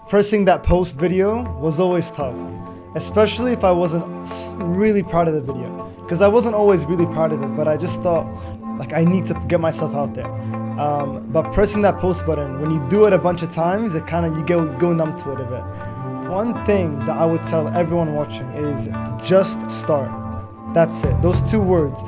Pressing that post video was always tough, especially if I wasn't really proud of the video, because I wasn't always really proud of it, but I just thought like I need to get myself out there. But pressing that post button, when you do it a bunch of times, it kind of, you go numb to it a bit. One thing that I would tell everyone watching is just start. That's it, those 2 words.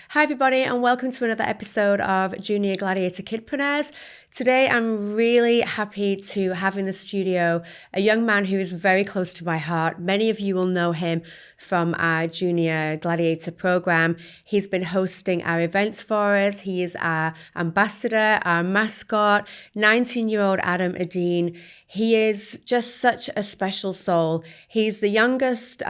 Hi everybody, and welcome to another episode of Junior Gladiator Kidpreneurs. Today I'm really happy to have in the studio a young man who is very close to my heart. Many of you will know him from our Junior Gladiator program. He's been hosting our events for us. He is our ambassador, our mascot, 19-year-old Adam Eddine. He is just such a special soul. He's the youngest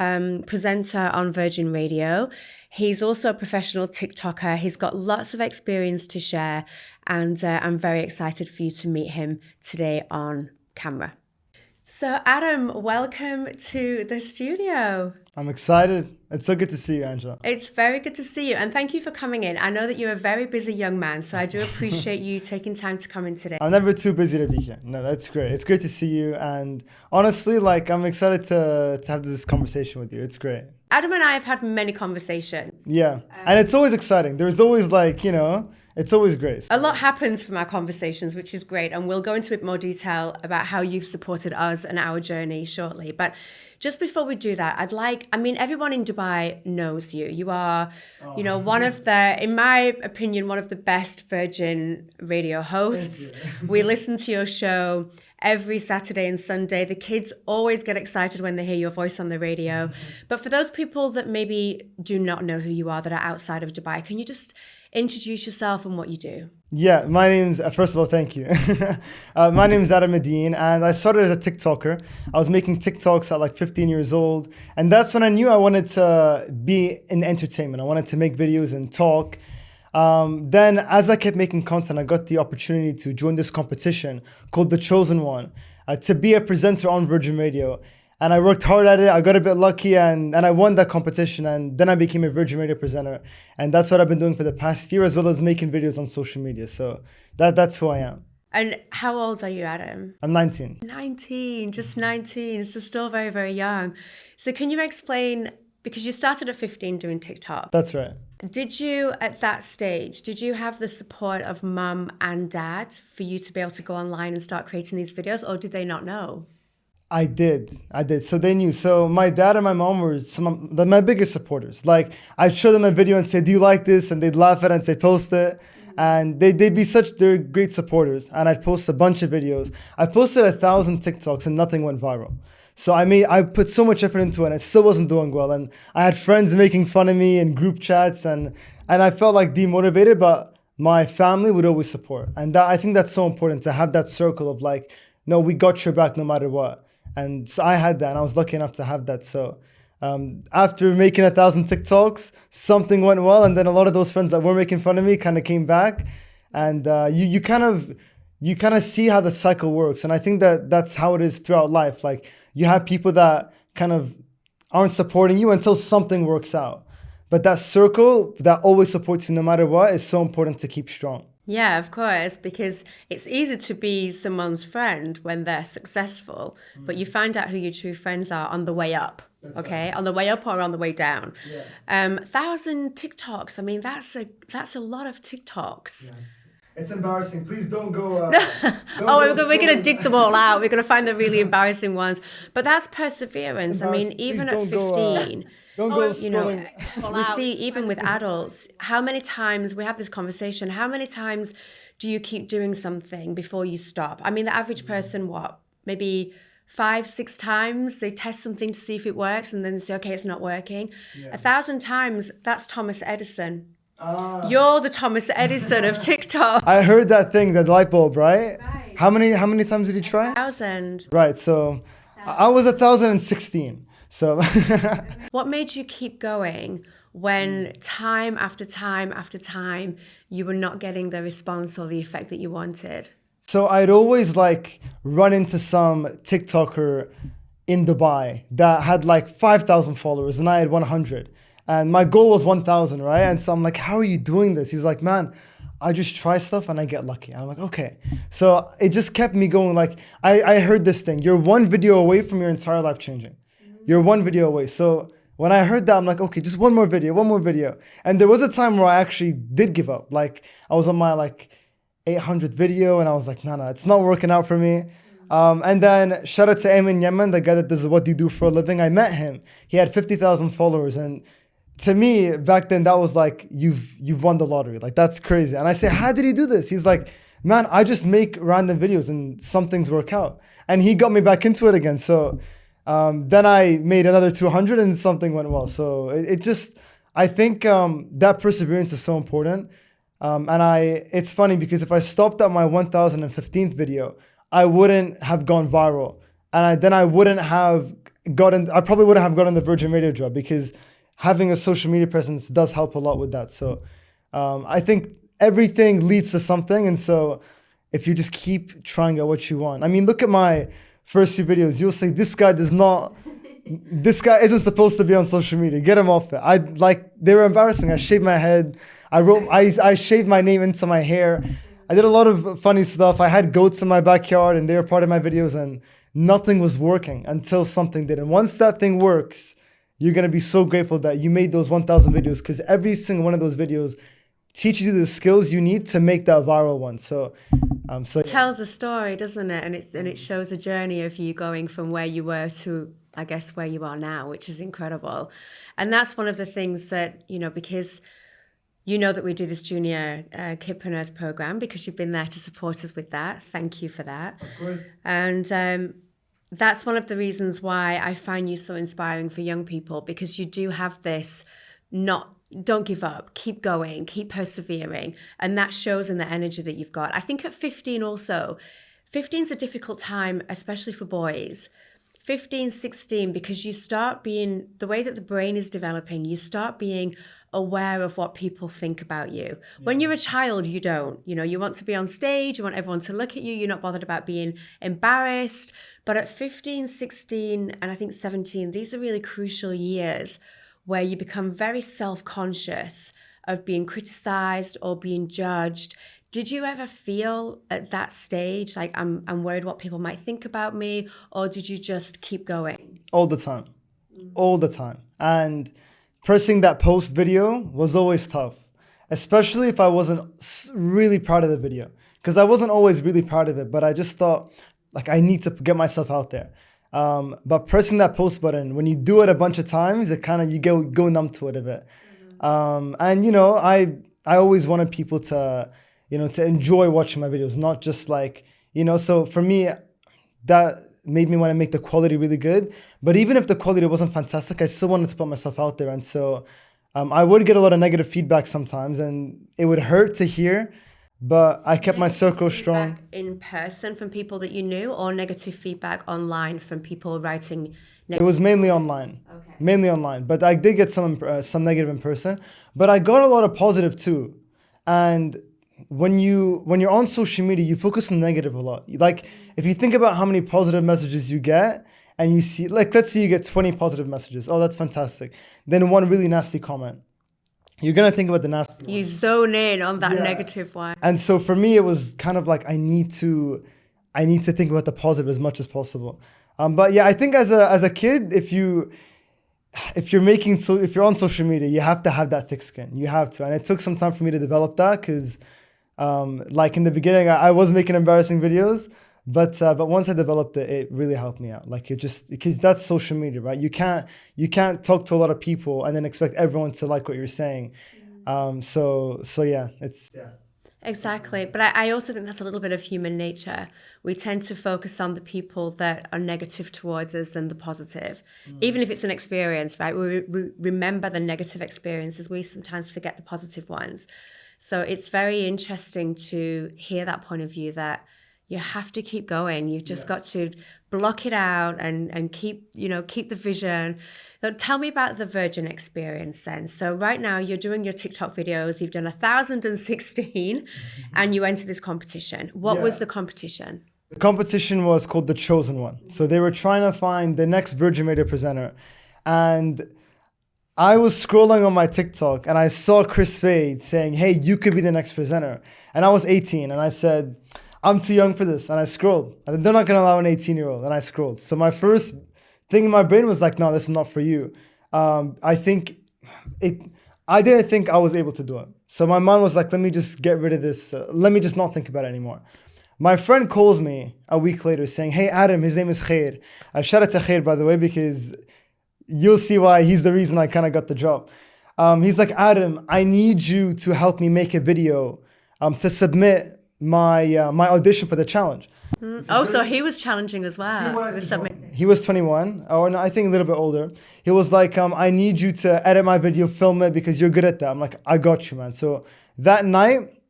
presenter on Virgin Radio. He's also a professional TikToker. He's got lots of experience to share, and I'm very excited for you to meet him today on camera. So Adam, welcome to the studio. I'm excited. It's so good to see you, Angela. It's very good to see you, and thank you for coming in. I know that you're a very busy young man, so I do appreciate you taking time to come in today. I'm never too busy to be here. No, that's great. It's great to see you, and honestly, I'm excited to have this conversation with you. It's great. Adam and I have had many conversations. Yeah, and it's always exciting. There's always it's always great. A lot happens from our conversations, which is great. And we'll go into a bit more detail about how you've supported us and our journey shortly. But just before we do that, everyone in Dubai knows you. You are, one of the, in my opinion, one of the best Virgin Radio hosts. We listen to your show every Saturday and Sunday. The kids always get excited when they hear your voice on the radio. But for those people that maybe do not know who you are, that are outside of Dubai, can you just introduce yourself and what you do? Yeah, my name's, first of all, thank you. My name is Adam Eddine, and I started as a TikToker. I was making TikToks at 15 years old. And that's when I knew I wanted to be in entertainment. I wanted to make videos and talk. Then as I kept making content, I got the opportunity to join this competition called The Chosen One, to be a presenter on Virgin Radio. And I worked hard at it. I got a bit lucky and I won that competition. And then I became a Virgin Radio presenter. And that's what I've been doing for the past year, as well as making videos on social media. So that's who I am. And how old are you, Adam? I'm 19. 19, just 19. So still very, very young. So can you explain, because you started at 15 doing TikTok. That's right. Did you, at that stage, did you have the support of mum and dad for you to be able to go online and start creating these videos, or did they not know? I did. So they knew. So my dad and my mom were my biggest supporters. I'd show them a video and say, do you like this? And they'd laugh at it and say, post it. And they're great supporters. And I'd post a bunch of videos. I posted 1,000 TikToks and nothing went viral. So I put so much effort into it and it still wasn't doing well. And I had friends making fun of me in group chats and I felt demotivated, but my family would always support. And I think that's so important, to have that circle of no, we got your back no matter what. And so I had that, and I was lucky enough to have that. So after making 1,000 TikToks, something went well. And then a lot of those friends that were making fun of me kind of came back. And you kind of see how the cycle works. And I think that's how it is throughout life. You have people that kind of aren't supporting you until something works out. But that circle that always supports you no matter what is so important to keep strong. Yeah, of course, because it's easy to be someone's friend when they're successful, but you find out who your true friends are on the way up. That's okay, right. On the way up or on the way down. Yeah. 1,000 TikToks. That's a lot of TikToks. Yes. It's embarrassing. Please don't go. We're going to dig them all out. We're going to find the really embarrassing ones. But that's perseverance. Even at 15. Don't go scrolling. We see, even with adults, how many times we have this conversation, how many times do you keep doing something before you stop? The average person, maybe 5-6 times they test something to see if it works and then they say, okay, it's not working. Yeah. 1,000 times, that's Thomas Edison. You're the Thomas Edison of TikTok. I heard that thing, that light bulb, right? How many times did you try? 1,000. Right, so I was 1,016. So what made you keep going when time after time after time you were not getting the response or the effect that you wanted? So I'd always run into some TikToker in Dubai that had 5,000 followers and I had 100. And my goal was 1,000, right? And so I'm like, how are you doing this? He's like, man, I just try stuff and I get lucky. And I'm like, okay. So it just kept me going. Like, I heard this thing, you're one video away from your entire life changing. You're one video away. So when I heard that, I'm like, okay, just one more video. And there was a time where I actually did give up. Like, I was on my 800th video and I was like, no, it's not working out for me. And then shout out to Ayman Yemen, the guy that does What Do You Do for a Living. I met him. He had 50,000 followers. And to me, back then, that was like, you've won the lottery. Like, that's crazy. And I say, how did he do this? He's like, man, I just make random videos and some things work out. And he got me back into it again. So then I made another 200 and something went well. So I think that perseverance is so important. It's funny because if I stopped at my 1015th video, I wouldn't have gone viral. And I probably wouldn't have gotten the Virgin Radio job, because having a social media presence does help a lot with that. So I think everything leads to something. And so if you just keep trying at what you want. I mean, look at my first few videos. You'll say, this guy isn't supposed to be on social media. Get him off it. They were embarrassing. I shaved my head. I shaved my name into my hair. I did a lot of funny stuff. I had goats in my backyard and they were part of my videos, and nothing was working until something did. And once that thing works, you're going to be so grateful that you made those 1,000 videos, because every single one of those videos teaches you the skills you need to make that viral one. So it tells a story, doesn't it? And it shows a journey of you going from where you were to, I guess, where you are now, which is incredible. And that's one of the things that, because you know that we do this Junior Kidpreneurs program, because you've been there to support us with that. Thank you for that. Of course. And that's one of the reasons why I find you so inspiring for young people, because you do have this don't give up, keep going, keep persevering. And that shows in the energy that you've got. I think at 15 also, 15 is a difficult time, especially for boys. 15, 16, because you start being, the way that the brain is developing, you start being aware of what people think about you. Yeah. When you're a child, you don't. You want to be on stage, you want everyone to look at you, you're not bothered about being embarrassed. But at 15, 16, and I think 17, these are really crucial years where you become very self-conscious of being criticized or being judged. Did you ever feel at that stage like I'm worried what people might think about me, or did you just keep going? All the time. All the time. And pressing that post video was always tough, especially if I wasn't really proud of the video, because I wasn't always really proud of it, but I just thought I need to get myself out there. But pressing that post button, when you do it a bunch of times, it kind of, you go numb to it a bit. And I always wanted people to enjoy watching my videos, not just so for me, that made me want to make the quality really good. But even if the quality wasn't fantastic, I still wanted to put myself out there. And so I would get a lot of negative feedback sometimes, and it would hurt to hear, but I kept my circle strong. In person from people that you knew, or negative feedback online from people writing? It was mainly online. Okay. Mainly online, but I did get some negative in person. But I got a lot of positive too. And when you're on social media, you focus on negative a lot. If you think about how many positive messages you get, and you see, let's say you get 20 positive messages. Oh, that's fantastic. Then one really nasty comment. You're going to think about the nasty one. You zone in on that negative one. And so for me, it was kind of I need to think about the positive as much as possible. But yeah, I think as a kid, if you're on social media, you have to have that thick skin. You have to. And it took some time for me to develop that, because in the beginning, I was making embarrassing videos, but once I developed it, it really helped me out. Because that's social media, right? You can't talk to a lot of people and then expect everyone to like what you're saying. So yeah, Exactly. But I also think that's a little bit of human nature. We tend to focus on the people that are negative towards us than the positive. Even if it's an experience, right? We remember the negative experiences. We sometimes forget the positive ones. So it's very interesting to hear that point of view, that you have to keep going. You've just got to block it out and keep the vision. Now, tell me about the Virgin experience then. So right now you're doing your TikTok videos. You've done 1,016 and you entered this competition. What was the competition? The competition was called The Chosen One. So they were trying to find the next Virgin Radio presenter. And I was scrolling on my TikTok and I saw Chris Fade saying, hey, you could be the next presenter. And I was 18 and I said, I'm too young for this. And I scrolled. And they're not going to allow an 18-year-old. And I scrolled. So my first thing in my brain was like, no, this is not for you. I didn't think I was able to do it. So my mom was like, let me just get rid of this. Let me just not think about it anymore. My friend calls me a week later saying, hey, Adam, his name is Khair. Shout out to Khair, by the way, because you'll see why he's the reason I kind of got the job. He's like, Adam, I need you to help me make a video to submit my audition for the challenge. So he was challenging as well. He was 21, or no, I think a little bit older. He was like, I need you to edit my video, film it because you're good at that. I'm like, I got you, man. So that night,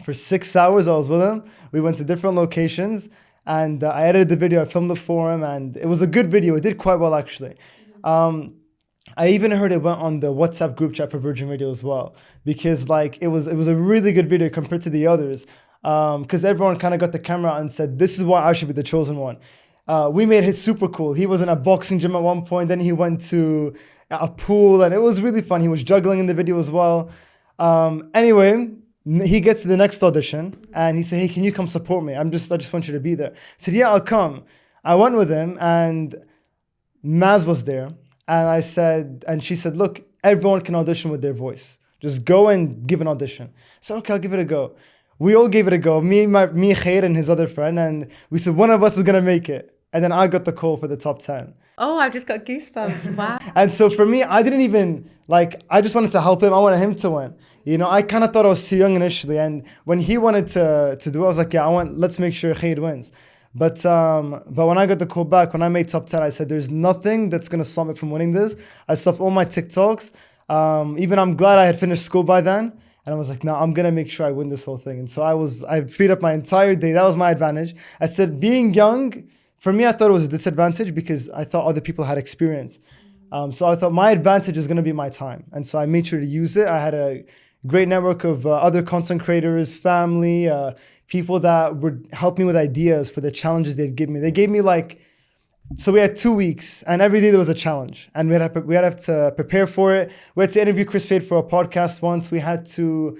for 6 hours, I was with him. We went to different locations and I edited the video. I filmed it for him and it was a good video. It did quite well, actually. I even heard it went on the WhatsApp group chat for Virgin Radio as well because like it was a really good video compared to the others. Because everyone kind of got the camera out and said, this is why I should be the chosen one. We made it super cool. He was in a boxing gym at one point. Then he went to a pool and it was really fun. He was juggling in the video as well. Anyway, he gets to the next audition and he said, hey, can you come support me? I just want you to be there. I said, yeah, I'll come. I went with him and Maz was there. And she said, look, everyone can audition with their voice. Just go and give an audition. I said, okay, I'll give it a go. We all gave it a go, me, Khair, and his other friend, and we said one of us is gonna make it. And then I got the call for the top 10. Oh, I've just got goosebumps, wow. And so for me, I didn't even, I just wanted to help him, I wanted him to win. You know, I kind of thought I was too young initially, and when he wanted to do it, I was like, yeah, let's make sure Khair wins. But when I got the call back, when I made top 10, I said, there's nothing that's gonna stop me from winning this. I stopped all my TikToks. Even I'm glad I had finished school by then. And I was like, no, I'm going to make sure I win this whole thing. And so I freed up my entire day. That was my advantage. I said, being young, for me, I thought it was a disadvantage because I thought other people had experience. So I thought my advantage is going to be my time. And so I made sure to use it. I had a great network of other content creators, family, people that would help me with ideas for the challenges they'd give me. They gave me so we had 2 weeks and every day there was a challenge and we had to prepare for it. We had to interview Chris Fade for a podcast once. We had to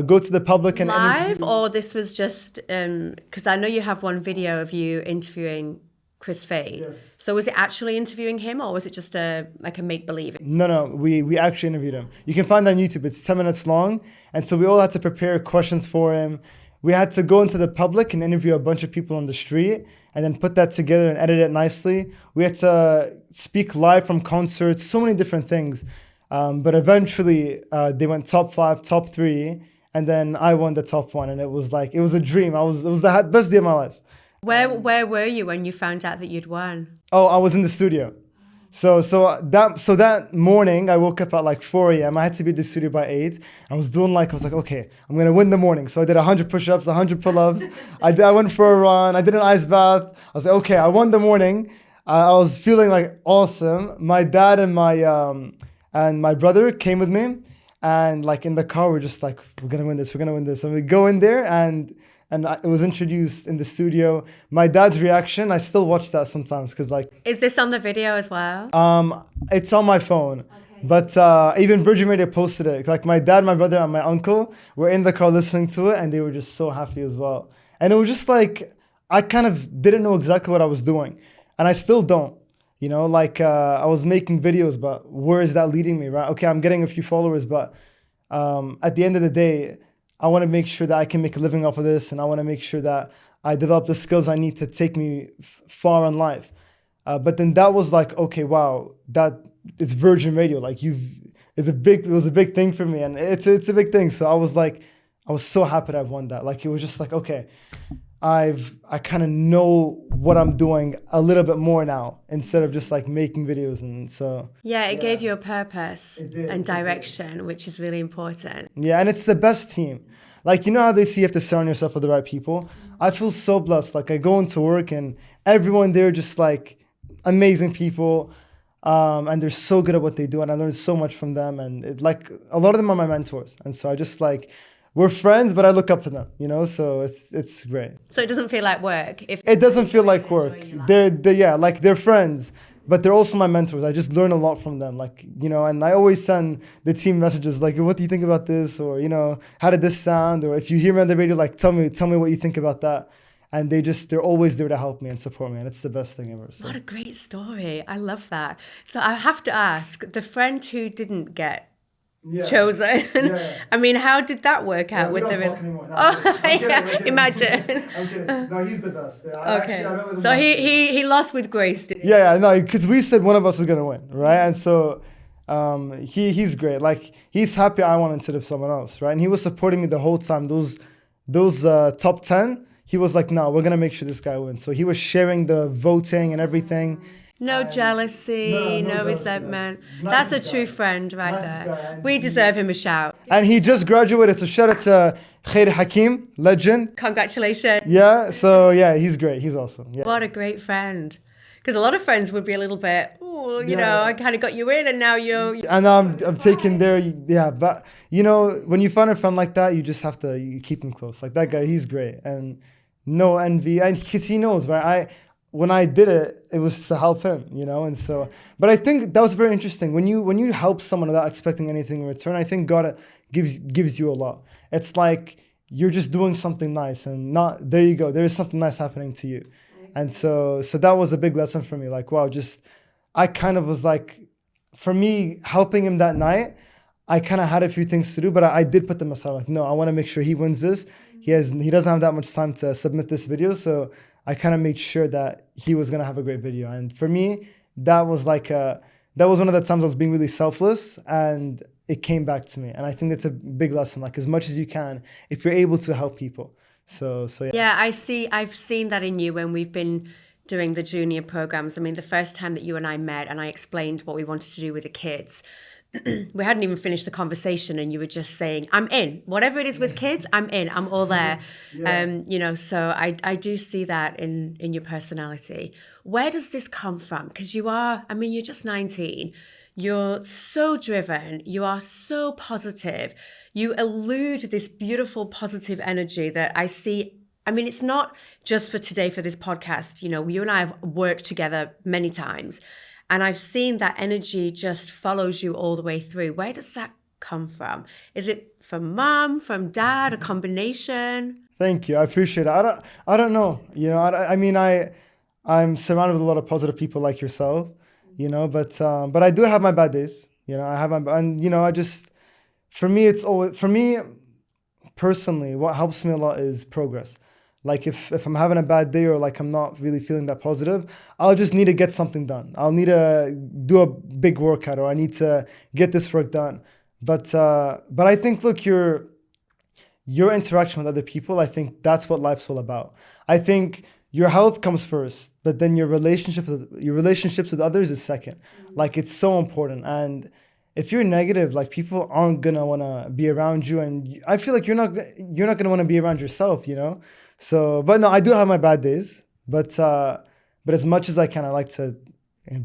go to the public and live, or this was just, because I know you have one video of you interviewing Chris Fade. Yes. So was it actually interviewing him or was it just a make-believe? No, we actually interviewed him. You can find it on YouTube. It's 10 minutes long. And so we all had to prepare questions for him. We had to go into the public and interview a bunch of people on the street and then put that together and edit it nicely. We had to speak live from concerts, so many different things. But eventually they went top 5, top 3, and then I won the top 1. And it was a dream. It was the best day of my life. Where were you when you found out that you'd won? Oh, I was in the studio. So that morning, I woke up at 4 a.m. I had to be at the studio by 8. I was doing I was like, okay, I'm going to win the morning. So I did 100 push-ups, 100 pull-ups. I went for a run. I did an ice bath. I was like, okay, I won the morning. I was feeling awesome. My dad and my brother came with me. And in the car, we're just we're going to win this. We're going to win this. And we go in there and it was introduced in the studio. My dad's reaction, I still watch that sometimes because Is this on the video as well? It's on my phone. Okay. But even Virgin Radio posted it. My dad, my brother, and my uncle were in the car listening to it and they were just so happy as well. And it was just I kind of didn't know exactly what I was doing. And I still don't. You know, I was making videos, but where is that leading me, right? Okay, I'm getting a few followers, but at the end of the day, I want to make sure that I can make a living off of this, and I want to make sure that I develop the skills I need to take me far in life. But then that was okay, wow, it's Virgin Radio. It was a big thing for me, and it's a big thing. So I was so happy that I've won that. It was just okay, I kind of know what I'm doing a little bit more now instead of just making videos. And so it gave you a purpose and direction, which is really important. Yeah, and it's the best team. You know how they say you have to surround yourself with the right people? I feel so blessed. I go into work and everyone there just amazing people. And they're so good at what they do. And I learned so much from them. And a lot of them are my mentors. And so I just we're friends, but I look up to them, you know, so it's great. So it doesn't feel like work? It doesn't feel like work. They're friends. but they're also my mentors. I just learn a lot from them, like, you know, and I always send the team messages like, what do you think about this? Or, you know, how did this sound? Or if you hear me on the radio, like, tell me what you think about that. And they're always there to help me and support me. And it's the best thing ever. So. What a great story. I love that. So I have to ask, the friend who didn't get chosen. I mean, how did that work out with the? Imagine. I'm kidding. No, he's the best. Okay. So he lost with grace, didn't he? Yeah, no, because we said one of us is gonna win, right? And so he's great. Like, he's happy I won instead of someone else, right? And he was supporting me the whole time. Those top 10, he was like, no, we're gonna make sure this guy wins. So he was sharing the voting and everything. No jealousy, no resentment. That's a true friend right there. We deserve him a shout. And he just graduated, so shout out to Khair Hakim, legend. Congratulations. Yeah, so yeah, he's great. He's awesome. Yeah. What a great friend. Because a lot of friends would be a little bit, oh, you know, I kind of got you in and now you're... And I'm taking their, yeah, but, you know, when you find a friend like that, you just have to you keep him close. Like, that guy, he's great. And no envy. And because he knows, right? When I did it, it was to help him, you know? And so, but I think that was very interesting. When you help someone without expecting anything in return, I think God gives you a lot. It's like you're just doing something nice and there you go. There is something nice happening to you. And so that was a big lesson for me. Like, wow, I kind of was like, for me, helping him that night, I kind of had a few things to do, but I did put them aside. Like, no, I want to make sure he wins this. He doesn't have that much time to submit this video. So I kind of made sure that he was going to have a great video. And for me, that was one of the times I was being really selfless, and it came back to me. And I think that's a big lesson, like, as much as you can, if you're able to help people. So yeah. Yeah, I've seen that in you when we've been doing the junior programs. I mean, the first time that you and I met and I explained what we wanted to do with the kids, we hadn't even finished the conversation and you were just saying, I'm in. Whatever it is with kids, I'm in. I'm all there. You know, so I do see that in your personality. Where does this come from? Because you're just 19. You're so driven. You are so positive. You elude this beautiful positive energy that I see. I mean, it's not just for today for this podcast. You know, you and I have worked together many times. And I've seen that energy just follows you all the way through. Where does that come from? Is it from mom, from dad, a combination? Thank you. I appreciate it. I don't know. You know, I'm surrounded with a lot of positive people like yourself, you know, but I do have my bad days. You know, for me personally, what helps me a lot is progress. Like if I'm having a bad day or like I'm not really feeling that positive, I'll just need to get something done. I'll need to do a big workout, or I need to get this work done. But I think, look, your interaction with other people, I think that's what life's all about. I think your health comes first, but then your relationships with others is second. Like, it's so important. And if you're negative, like, people aren't gonna want to be around you, and I feel like you're not gonna want to be around yourself, you know. So, but no, I do have my bad days, but as much as I can, I like to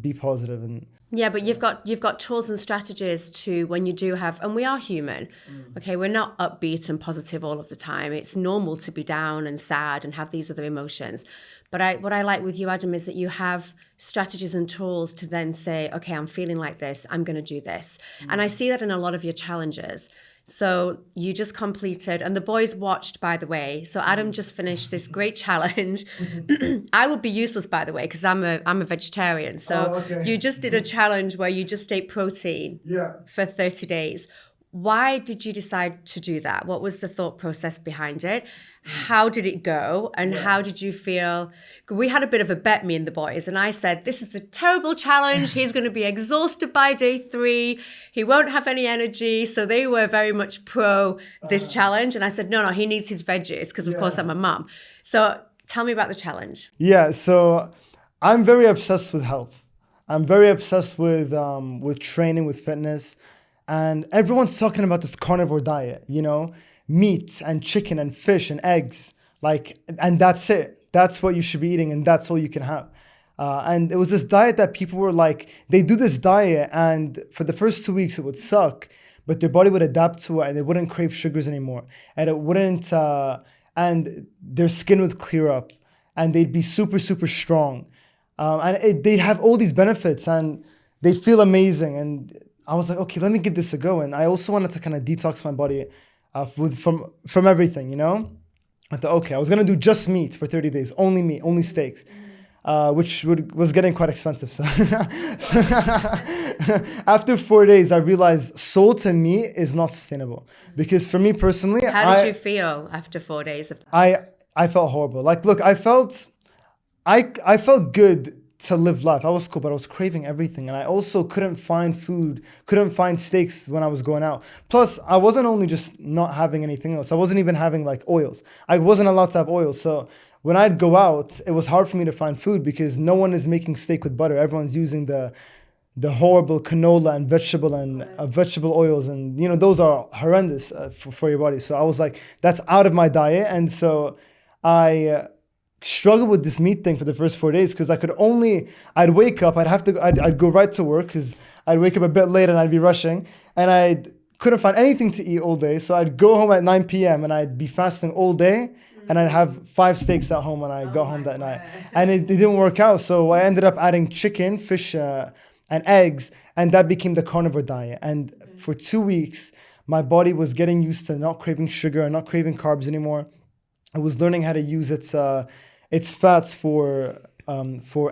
be positive. And yeah, but you've got tools and strategies to, when you do have, and we are human, okay, we're not upbeat and positive all of the time. It's normal to be down and sad and have these other emotions. But what I like with you, Adam, is that you have strategies and tools to then say, okay, I'm feeling like this, I'm going to do this. And I see that in a lot of your challenges. So you just completed, and the boys watched, by the way. So Adam just finished this great challenge. I would be useless, by the way, because I'm a vegetarian. So you just did a challenge where you just ate protein for 30 days. Why did you decide to do that? What was the thought process behind it? How did it go? And how did you feel? We had a bit of a bet, me and the boys, and I said, this is a terrible challenge. He's going to be exhausted by day 3. He won't have any energy. So they were very much pro this challenge. And I said, no, he needs his veggies because, of course, I'm a mum. So tell me about the challenge. Yeah, so I'm very obsessed with health. I'm very obsessed with training, with fitness. And everyone's talking about this carnivore diet, you know, meat and chicken and fish and eggs, like, and that's it. That's what you should be eating, and that's all you can have. And it was this diet that people were like, they do this diet, and for the first 2 weeks it would suck, but their body would adapt to it, and they wouldn't crave sugars anymore, and it wouldn't, and their skin would clear up, and they'd be super, super strong. they have all these benefits and they feel amazing. And I was like, okay, let me give this a go. And I also wanted to kind of detox my body from everything, you know? I thought, okay, I was gonna do just meat for 30 days, only meat, only steaks, which was getting quite expensive. So after 4 days, I realized salt and meat is not sustainable. Because for me personally, how did you feel after 4 days of that? I felt horrible. Like, look, I felt good to live life. I was cool, but I was craving everything. And I also couldn't find food, couldn't find steaks when I was going out. Plus, I wasn't only just not having anything else. I wasn't even having like oils. I wasn't allowed to have oils. So when I'd go out, it was hard for me to find food because no one is making steak with butter. Everyone's using the horrible canola and vegetable oils. And, you know, those are horrendous for your body. So I was like, that's out of my diet. And so I struggled with this meat thing for the first 4 days because I'd wake up, I'd go right to work because I'd wake up a bit late and I'd be rushing and I couldn't find anything to eat all day. So I'd go home at 9 p.m. and I'd be fasting all day and I'd have 5 steaks at home when I got home that night. And it didn't work out. So I ended up adding chicken, fish, and eggs, and that became the carnivore diet. And for 2 weeks, my body was getting used to not craving sugar and not craving carbs anymore. I was learning how to use its fats for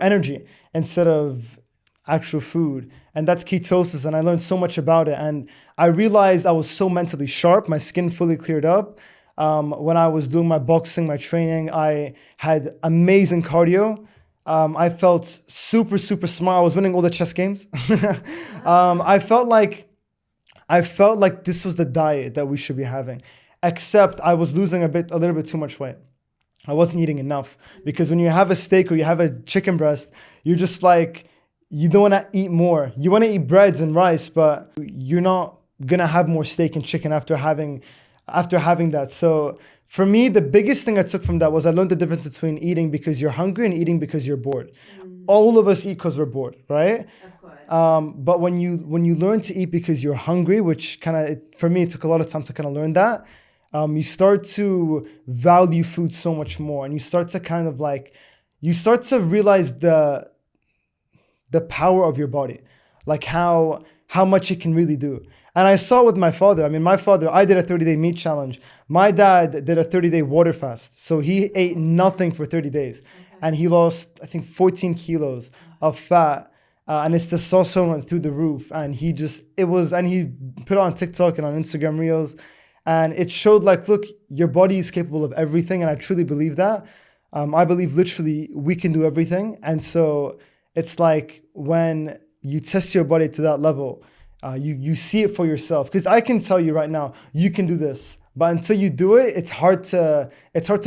energy instead of actual food. And that's ketosis. And I learned so much about it. And I realized I was so mentally sharp. My skin fully cleared up. When I was doing my boxing, my training, I had amazing cardio. I felt super, super smart. I was winning all the chess games. I felt like this was the diet that we should be having, except I was losing a little bit too much weight. I wasn't eating enough because when you have a steak or you have a chicken breast, you're just like, you don't want to eat more. You want to eat breads and rice, but you're not going to have more steak and chicken after having that. So for me, the biggest thing I took from that was I learned the difference between eating because you're hungry and eating because you're bored. All of us eat because we're bored, right? Of course. But when you learn to eat because you're hungry, which for me, it took a lot of time to kind of learn that, you start to value food so much more, and you start to realize the power of your body, like how much it can really do. And I saw with my father. I mean, I did a 30-day meat challenge. My dad did a 30-day water fast. So he ate nothing for 30 days. And he lost, I think, 14 kilos of fat. And his testosterone went through the roof. And he put it on TikTok and on Instagram Reels. And it showed like, look, your body is capable of everything. And I truly believe that. I believe literally we can do everything. And so it's like when you test your body to that level, you see it for yourself. Because I can tell you right now, you can do this. But until you do it, it's hard to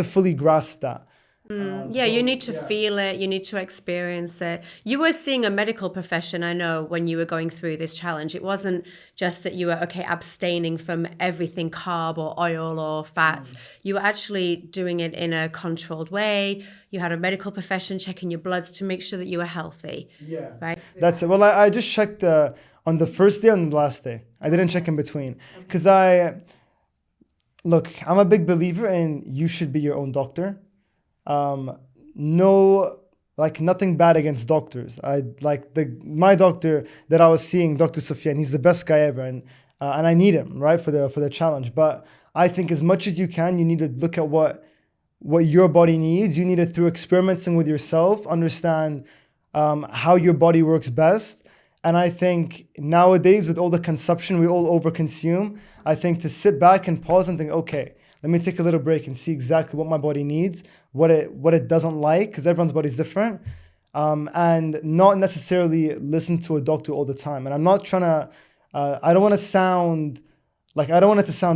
fully grasp that. You need to feel it. You need to experience it. You were seeing a medical profession, I know, when you were going through this challenge. It wasn't just that you were, abstaining from everything carb or oil or fats. You were actually doing it in a controlled way. You had a medical profession checking your bloods to make sure that you were healthy. Yeah. Right? That's it. Well, I just checked on the first day and the last day. I didn't check in between. Because I'm a big believer in you should be your own doctor. Nothing bad against doctors. My doctor that I was seeing, Dr. Sufyan, he's the best guy ever, and I need him, right, for the challenge. But I think as much as you can, you need to look at what your body needs. You need to, through experimenting with yourself, understand how your body works best. And I think nowadays, with all the consumption, we all overconsume. I think to sit back and pause and think, okay, let me take a little break and see exactly what my body needs, what it doesn't like, because everyone's body is different, and not necessarily listen to a doctor all the time. And I'm not trying to, I don't want it to sound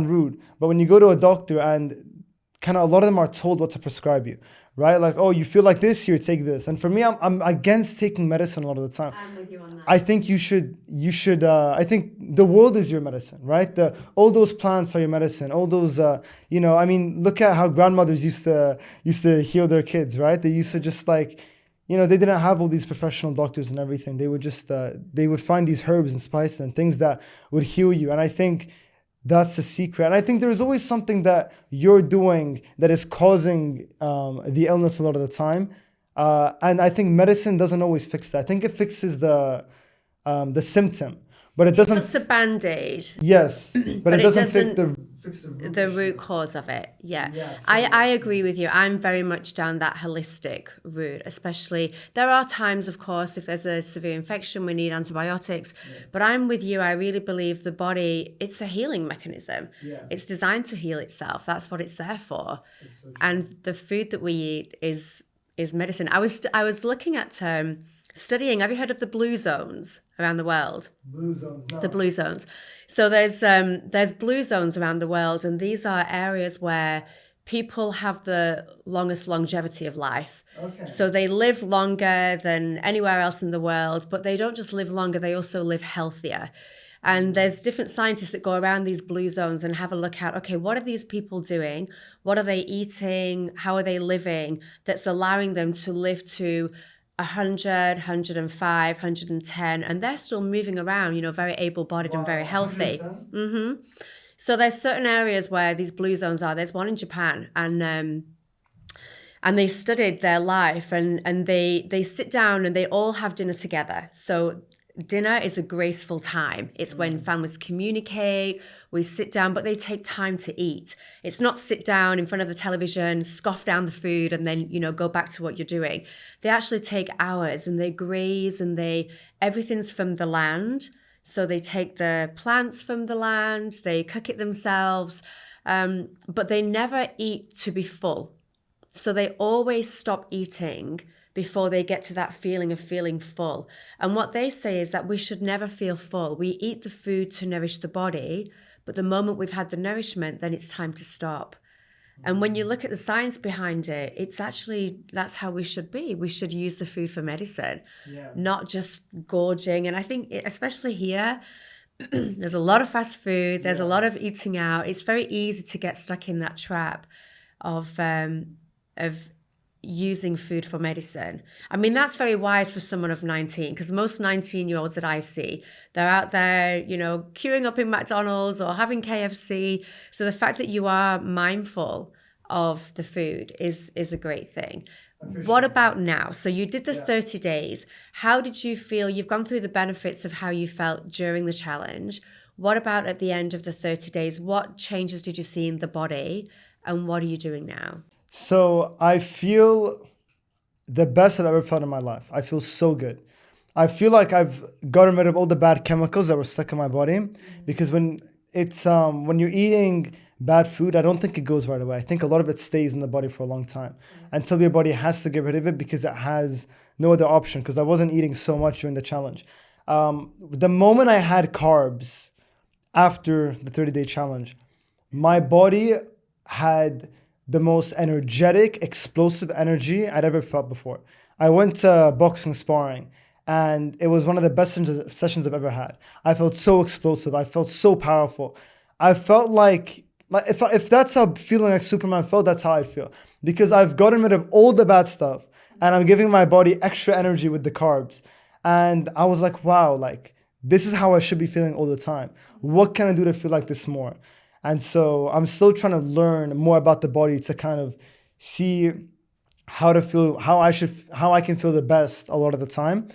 rude, but when you go to a doctor and kind of a lot of them are told what to prescribe you, right? Like, oh, you feel like this, here, take this. And for me, I'm against taking medicine a lot of the time. I'm with you on that. I think you should, I think the world is your medicine, right? All those plants are your medicine. All those, look at how grandmothers used to heal their kids, right? They used to just they didn't have all these professional doctors and everything. They would just, they would find these herbs and spices and things that would heal you. And I think that's the secret. And I think there's always something that you're doing that is causing the illness a lot of the time. And I think medicine doesn't always fix that. I think it fixes the symptom, but it doesn't. It's a band-aid. Yes, but it doesn't fix the root cause of it. Yeah. Yes. I agree with you. I'm very much down that holistic route, especially there are times, of course, if there's a severe infection, we need antibiotics. But I'm with you. I really believe the body, it's a healing mechanism. It's designed to heal itself. That's what it's there for. And the food that we eat is medicine. I was looking at studying. Have you heard of the blue zones around the world? Blue zones, no. The blue zones. So there's blue zones around the world, and these are areas where people have the longest longevity of life. Okay. So they live longer than anywhere else in the world, but they don't just live longer, they also live healthier. And there's different scientists that go around these blue zones and have a look at, okay, what are these people doing? What are they eating? How are they living? That's allowing them to live to 100, 105, 110, and they're still moving around, very able-bodied and very healthy. So there's certain areas where these blue zones are. There's one in Japan, and they studied their life, and they sit down and they all have dinner together. So dinner is a graceful time. It's when families communicate, we sit down, but they take time to eat. It's not sit down in front of the television, scoff down the food, and then, go back to what you're doing. They actually take hours, and they graze, and everything's from the land. So they take the plants from the land, they cook it themselves, but they never eat to be full. So they always stop eating before they get to that feeling of feeling full. And what they say is that we should never feel full. We eat the food to nourish the body, but the moment we've had the nourishment, then it's time to stop. And when you look at the science behind it, it's actually, that's how we should be. We should use the food for medicine, not just gorging. And I think, especially here, there's a lot of fast food, there's a lot of eating out. It's very easy to get stuck in that trap of using food for medicine. I mean, that's very wise for someone of 19, because most 19-year-olds that I see, they're out there, queuing up in McDonald's or having KFC. So the fact that you are mindful of the food is a great thing. What about now? So you did the 30 days. How did you feel? You've gone through the benefits of how you felt during the challenge. What about at the end of the 30 days? What changes did you see in the body, and what are you doing now? So I feel the best I've ever felt in my life. I feel so good. I feel like I've gotten rid of all the bad chemicals that were stuck in my body, because when you're eating bad food, I don't think it goes right away. I think a lot of it stays in the body for a long time until your body has to get rid of it, because it has no other option, because I wasn't eating so much during the challenge. The moment I had carbs after the 30-day challenge, my body had the most energetic, explosive energy I'd ever felt before. I went to boxing sparring, and it was one of the best sessions I've ever had. I felt so explosive. I felt so powerful. I felt like if that's how feeling like Superman felt, that's how I feel. Because I've gotten rid of all the bad stuff, and I'm giving my body extra energy with the carbs. And I was like, wow, this is how I should be feeling all the time. What can I do to feel like this more? And so I'm still trying to learn more about the body to kind of see how to feel, how I can feel the best a lot of the time.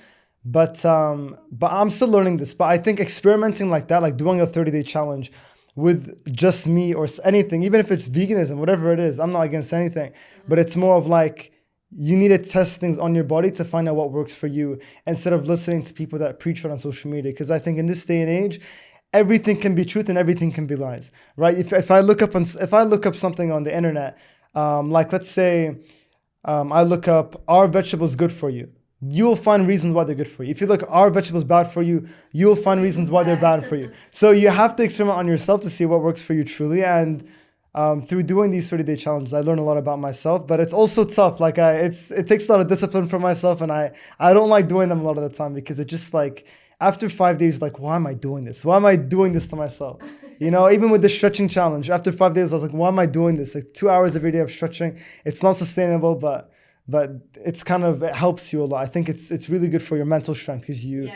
But I'm still learning this. But I think experimenting like that, like doing a 30-day challenge with just me or anything, even if it's veganism, whatever it is, I'm not against anything. But it's more of like, you need to test things on your body to find out what works for you, instead of listening to people that preach it on social media. Because I think in this day and age, everything can be truth and everything can be lies, right? If I look up something on the internet, like let's say I look up, are vegetables good for you? You'll find reasons why they're good for you. If you look, are vegetables bad for you? You'll find reasons why they're bad for you. So you have to experiment on yourself to see what works for you truly. And through doing these 30-day challenges, I learned a lot about myself, but it's also tough. Like it takes a lot of discipline for myself, and I don't like doing them a lot of the time, because it just like, after 5 days, like, why am I doing this? Why am I doing this to myself? Even with the stretching challenge, after 5 days, I was like, why am I doing this? Like 2 hours every day of stretching. It's not sustainable, but it's it helps you a lot. I think it's really good for your mental strength, because you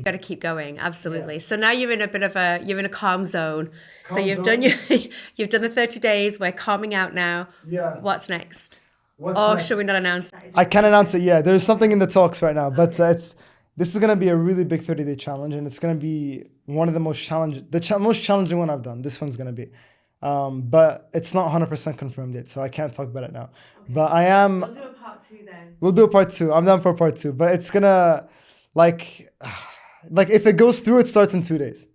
got to keep going. Absolutely. So now you're in a calm zone. You've done the 30 days. We're calming out now. Yeah. What's next? Or should we not announce that? I can't announce it yet. There's something in the talks right now, but this is gonna be a really big 30-day challenge, and it's gonna be one of the most most challenging one I've done. This one's gonna be, but it's not 100% confirmed yet, so I can't talk about it now. Okay. But I am. We'll do a part 2 then. We'll do a part 2. I'm down for part 2, but it's gonna like if it goes through, it starts in 2 days,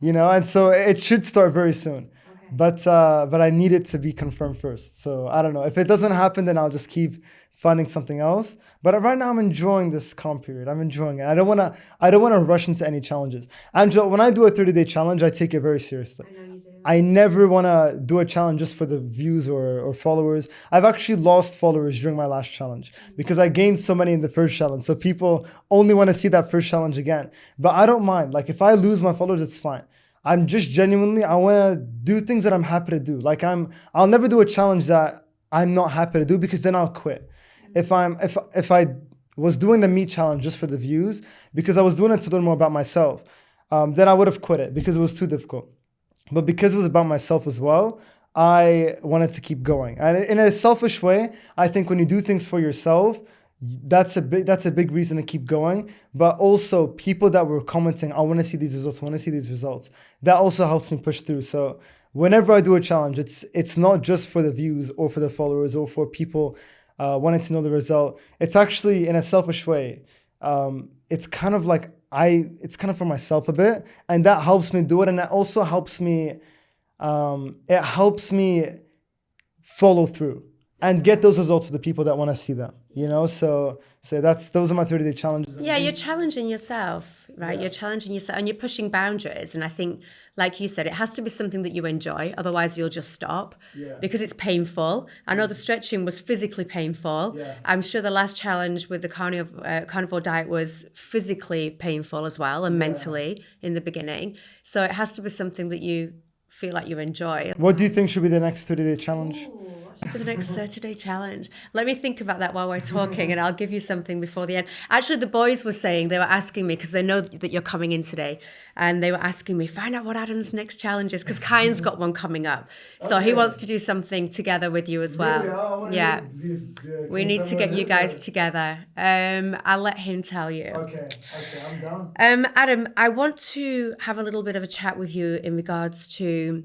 and so it should start very soon. But I need it to be confirmed first. So I don't know. If it doesn't happen, then I'll just keep finding something else. But right now I'm enjoying this calm period. I'm enjoying it. I don't wanna rush into any challenges. Angela, when I do a 30-day challenge, I take it very seriously. I know you do. I never wanna do a challenge just for the views or followers. I've actually lost followers during my last challenge because I gained so many in the first challenge. So people only wanna see that first challenge again. But I don't mind. Like if I lose my followers, it's fine. I'm just genuinely, I want to do things that I'm happy to do. Like I'll never do a challenge that I'm not happy to do because then I'll quit. If I was doing the meat challenge just for the views, because I was doing it to learn more about myself, then I would have quit it because it was too difficult. But because it was about myself as well, I wanted to keep going. And in a selfish way, I think when you do things for yourself, that's a big reason to keep going. But also people that were commenting, I want to see these results, I want to see these results. That also helps me push through. So whenever I do a challenge, it's not just for the views or for the followers or for people wanting to know the result. It's actually in a selfish way. It's kind of like it's kind of for myself a bit, and that helps me do it. And that also helps me, it helps me follow through and get those results for the people that want to see them, so those are my 30-day challenges. Yeah, you're challenging yourself, right? Yeah. You're challenging yourself and you're pushing boundaries. And I think, like you said, it has to be something that you enjoy. Otherwise you'll just stop because it's painful. I know the stretching was physically painful. Yeah. I'm sure the last challenge with the carnivore diet was physically painful as well and mentally in the beginning. So it has to be something that you feel like you enjoy. What do you think should be the next 30-day challenge? For the next 30-day challenge. Let me think about that while we're talking and I'll give you something before the end. Actually, the boys were saying, they were asking me, because they know that you're coming in today, and they were asking me, find out what Adam's next challenge is, because Kyan's got one coming up. So he wants to do something together with you as well. Really? Yeah. We need to get you guys together. I'll let him tell you. Okay, I'm down. Adam, I want to have a little bit of a chat with you in regards to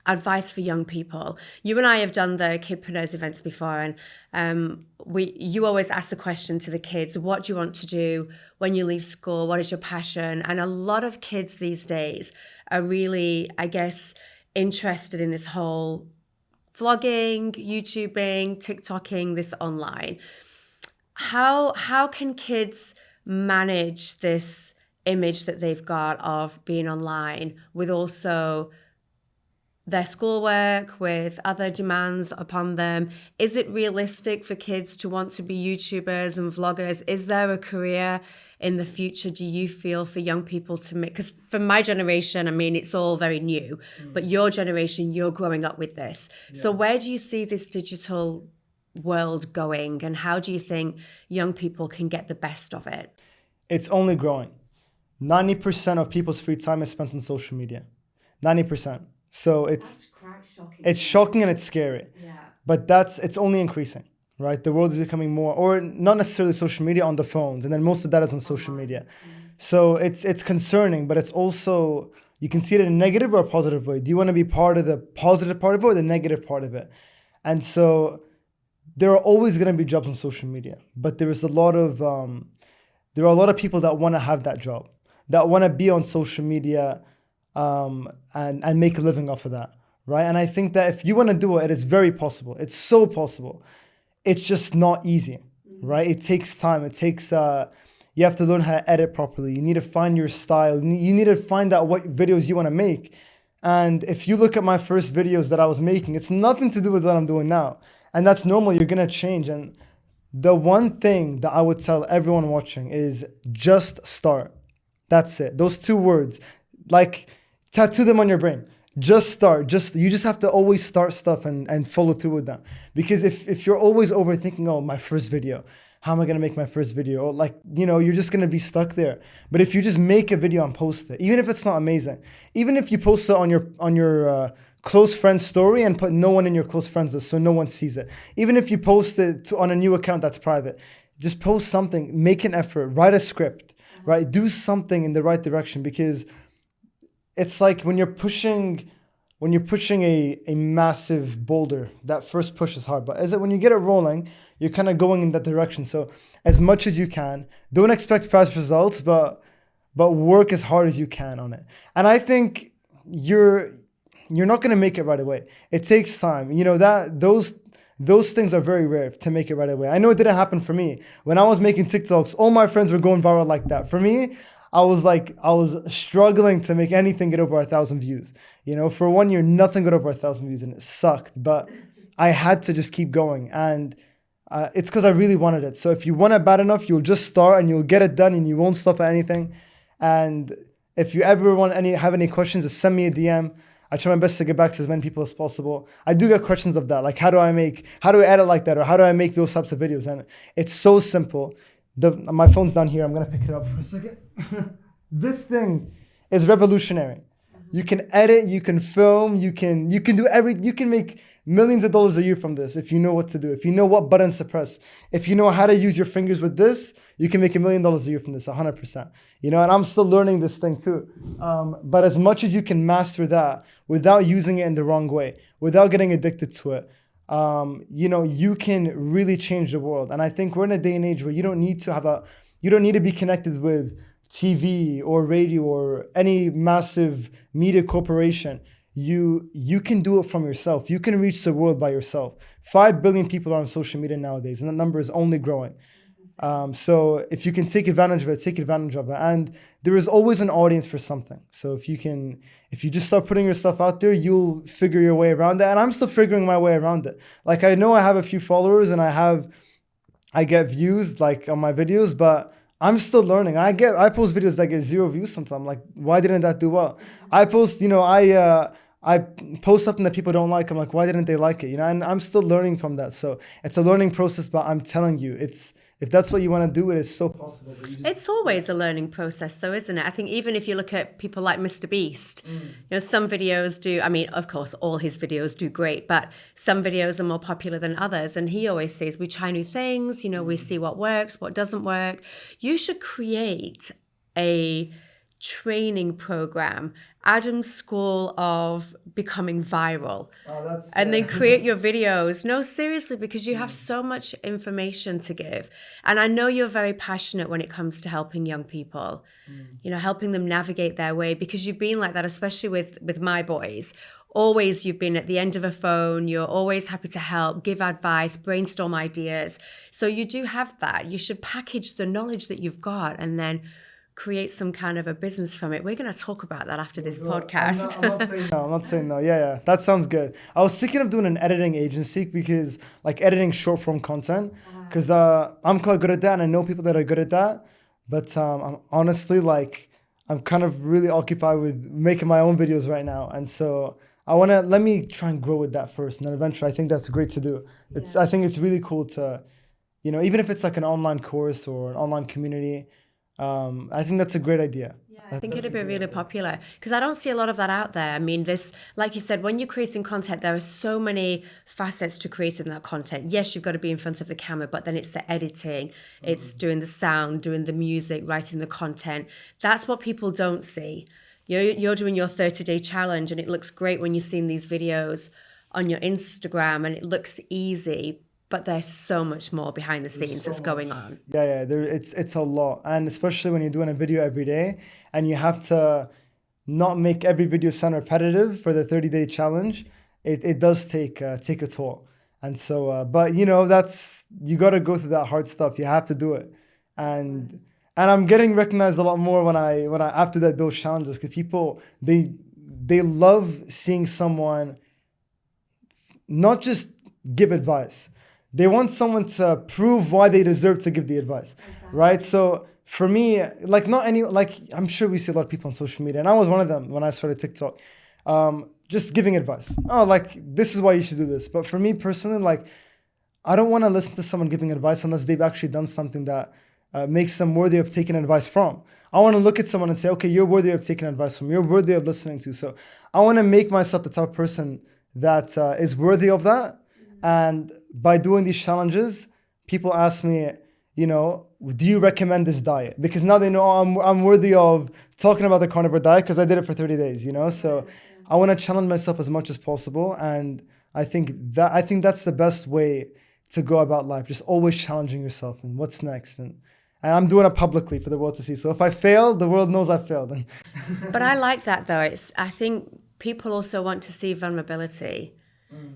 advice for young people. You and I have done the Kidpreneurs events before, and you always ask the question to the kids, what do you want to do when you leave school? What is your passion? And a lot of kids these days are really, I guess, interested in this whole vlogging, YouTubing, TikToking, this online. How can kids manage this image that they've got of being online with also their schoolwork, with other demands upon them? Is it realistic for kids to want to be YouTubers and vloggers? Is there a career in the future, do you feel, for young people to make? Because for my generation, I mean, it's all very new, but your generation, you're growing up with this. Yeah. So where do you see this digital world going, and how do you think young people can get the best of it? It's only growing. 90% of people's free time is spent on social media. 90%. So it's shocking and it's scary. Yeah. But it's only increasing, right? The world is becoming more, or not necessarily social media, on the phones, and then most of that is on social media. So it's concerning, but it's also, you can see it in a negative or a positive way. Do you want to be part of the positive part of it or the negative part of it? And so there are always going to be jobs on social media, but there are a lot of people that want to have that job, that want to be on social media and make a living off of that, right? And I think that if you want to do it, it is very possible. It's so possible. It's just not easy, right? It takes time. It takes, you have to learn how to edit properly. You need to find your style. You need to find out what videos you want to make. And if you look at my first videos that I was making, it's nothing to do with what I'm doing now. And that's normal. You're going to change. And the one thing that I would tell everyone watching is just start. That's it. Those 2 words, like, tattoo them on your brain. Just start. You just have to always start stuff and follow through with them. Because if you're always overthinking, oh, my first video, how am I going to make my first video? Or you're just going to be stuck there. But if you just make a video and post it, even if it's not amazing, even if you post it on your close friend story and put no one in your close friends list so no one sees it. Even if you post it on a new account that's private, just post something, make an effort, write a script, right? Do something in the right direction, because it's like when you're pushing a massive boulder, that first push is hard. But when you get it rolling, you're kind of going in that direction. So as much as you can, don't expect fast results, but work as hard as you can on it. And I think you're not going to make it right away. It takes time. You know, those things are very rare to make it right away. I know it didn't happen for me. When I was making TikToks, all my friends were going viral like that. For me, I was struggling to make anything get over 1,000 views. You know, for 1 year, nothing got over 1,000 views, and it sucked. But I had to just keep going, and it's because I really wanted it. So if you want it bad enough, you'll just start and you'll get it done, and you won't stop at anything. And if you ever have any questions, just send me a DM. I try my best to get back to as many people as possible. I do get questions of that, like how do I edit like that, or how do I make those types of videos? And it's so simple. My phone's down here. I'm gonna pick it up for a second. This thing is revolutionary. You can edit, you can film, you can make millions of dollars a year from this if you know what to do, if you know what buttons to press, if you know how to use your fingers with this, you can make $1 million a year from this, 100%. You know, and I'm still learning this thing too. But as much as you can master that without using it in the wrong way, without getting addicted to it, you know, you can really change the world. And I think we're in a day and age where you don't need to be connected with TV or radio or any massive media corporation. You can do it from yourself. You can reach the world by yourself. 5 billion people are on social media nowadays, and that number is only growing. So if you can take advantage of it, take advantage of it. And there is always an audience for something. So if you just start putting yourself out there, you'll figure your way around it. And I'm still figuring my way around it. Like, I know I have a few followers and I get views like on my videos, but I'm still learning. I post videos that get 0 views sometimes. Like, why didn't that do well? I post, I post something that people don't like. I'm like, why didn't they like it? You know, and I'm still learning from that. So it's a learning process, but I'm telling you, if that's what you want to do, it is so possible. It's always a learning process though, isn't it? I think even if you look at people like Mr. Beast, you know, some videos do, I mean, of course, all his videos do great, but some videos are more popular than others. And he always says, we try new things, you know, we see what works, what doesn't work. You should create a training program, Adam's School of Becoming Viral, and then create your videos. No, seriously, because you have so much information to give. And I know you're very passionate when it comes to helping young people, you know, helping them navigate their way, because you've been like that, especially with my boys. Always you've been at the end of a phone, you're always happy to help, give advice, brainstorm ideas. So you do have that. You should package the knowledge that you've got and then create some kind of a business from it. We're going to talk about that after this podcast. I'm not saying no. Yeah. That sounds good. I was thinking of doing an editing agency, because like editing short form content, because I'm quite good at that and I know people that are good at that. But I'm honestly, like, I'm kind of really occupied with making my own videos right now. And so let me try and grow with that first. And then eventually I think that's great to do. I think it's really cool to, you know, even if it's like an online course or an online community, I think that's a great idea. Yeah, I think it'd be really popular, because I don't see a lot of that out there. I mean, like you said, when you're creating content, there are so many facets to creating that content. Yes, you've got to be in front of the camera, but then it's the editing, it's doing the sound, doing the music, writing the content. That's what people don't see. You're doing your 30-day challenge, and it looks great when you're seeing these videos on your Instagram, and it looks easy. But there's so much more behind the scenes that's going on. Yeah, it's a lot. And especially when you're doing a video every day and you have to not make every video sound repetitive for the 30-day challenge, it does take a toll. And so, but you know, you got to go through that hard stuff. You have to do it. And I'm getting recognized a lot more when I after those challenges, because people, they love seeing someone not just give advice. They want someone to prove why they deserve to give the advice, right? So for me, like I'm sure we see a lot of people on social media, and I was one of them when I started TikTok, just giving advice. Oh, like, this is why you should do this. But for me personally, like, I don't want to listen to someone giving advice unless they've actually done something that makes them worthy of taking advice from. I want to look at someone and say, okay, you're worthy of taking advice from. You're worthy of listening to. So I want to make myself the type of person that is worthy of that. And by doing these challenges, people ask me, do you recommend this diet? Because now they know I'm worthy of talking about the carnivore diet because I did it for 30 days, So I want to challenge myself as much as possible. And I think that's the best way to go about life. Just always challenging yourself and what's next. And I'm doing it publicly for the world to see. So if I fail, the world knows I failed. But I like that though. I think people also want to see vulnerability.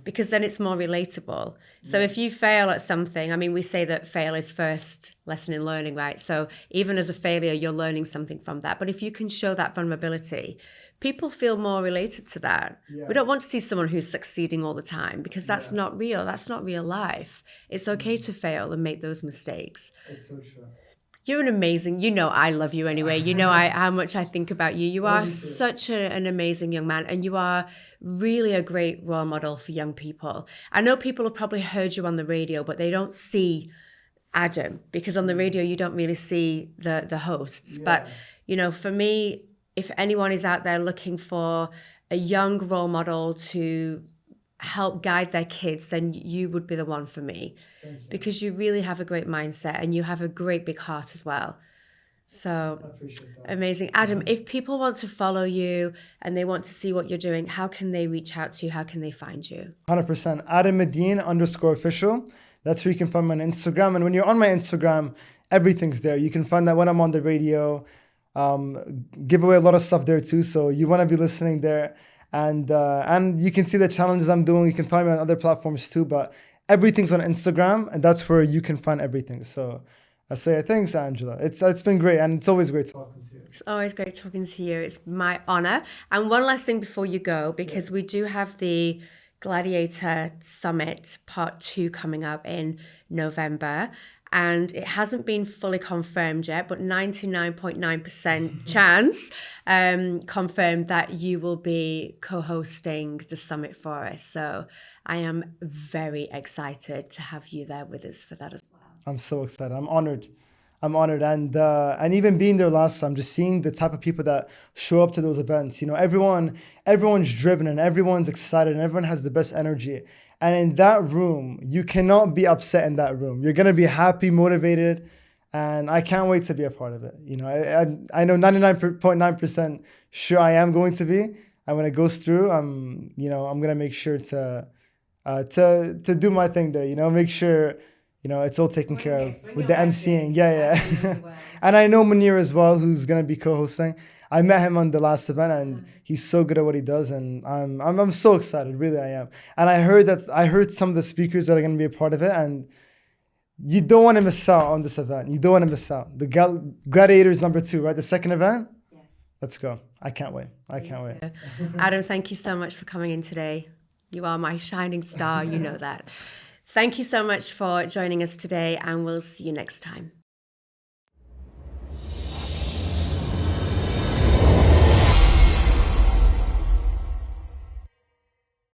Because then it's more relatable. So if you fail at something, we say that fail is first lesson in learning, right? So even as a failure, you're learning something from that. But if you can show that vulnerability, people feel more related to that. Yeah. We don't want to see someone who's succeeding all the time because that's not real. That's not real life. It's okay to fail and make those mistakes. It's so true. You're an amazing, I love you anyway. How much I think about you. You are such an amazing young man, and you are really a great role model for young people. I know people have probably heard you on the radio, but they don't see Adam because on the radio you don't really see the hosts. Yeah. But, for me, if anyone is out there looking for a young role model to help guide their kids, then you would be the one for me. Because you really have a great mindset and you have a great big heart as well. So amazing. Adam, if people want to follow you and they want to see what you're doing, how can they reach out to you? How can they find you? 100%. Adam Eddine _official. That's where you can find me on Instagram. And when you're on my Instagram, everything's there. You can find that when I'm on the radio. Give away a lot of stuff there too. So you want to be listening there. And you can see the challenges I'm doing. You can find me on other platforms too, but everything's on Instagram, and that's where you can find everything. So I say thanks, Angela. It's been great, and it's always great talking to you. It's always great talking to you. It's my honor. And one last thing before you go, because we do have the Gladiator Summit Part 2 coming up in November. And it hasn't been fully confirmed yet, but 99.9% chance confirmed that you will be co-hosting the summit for us. So I am very excited to have you there with us for that as well. I'm so excited. I'm honored. And even being there last time, just seeing the type of people that show up to those events. Everyone's driven and everyone's excited and everyone has the best energy. And in that room, you cannot be upset in that room. You're going to be happy, motivated, and I can't wait to be a part of it. I know 99.9% sure I am going to be. And when it goes through, I'm going to make sure to do my thing there, make sure, it's all taken care of with the emceeing. Yeah. And I know Munir as well, who's going to be co-hosting. I met him on the last event, and he's so good at what he does, and I'm so excited. Really, I am. And I heard some of the speakers that are going to be a part of it, and you don't want to miss out on this event. You don't want to miss out. The Gladiators #2, right? The second event. Yes. Let's go. I can't wait. Adam, thank you so much for coming in today. You are my shining star. You know that. Thank you so much for joining us today, and we'll see you next time.